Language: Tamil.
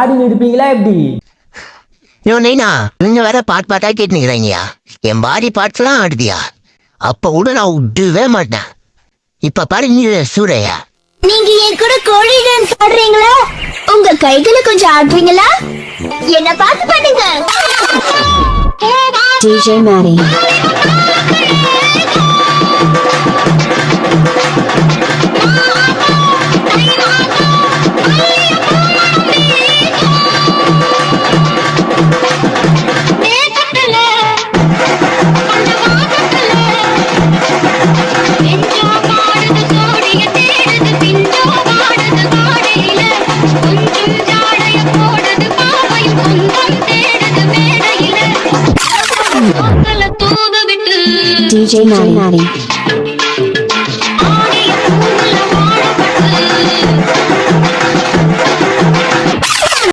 ஆடின்னு இருப்பீங்களா எப்படி? நைனா நீங்க வேற பாட்டா கேட்டு நிக்கிறீங்கயா. என் பாடி பாட்டுலாம் ஆடுதியா? அப்ப கூட நான் விடவே மாட்டேன். இப்ப பாரு நீ சூறையா. நீங்க என் கூட கோழி டான்ஸ் ஆடுறீங்களா? உங்க கைகளை கொஞ்சம் ஆடுறீங்களா? என்ன பார்த்து பண்ணுங்க. DJ Maddie. DJ Maddie.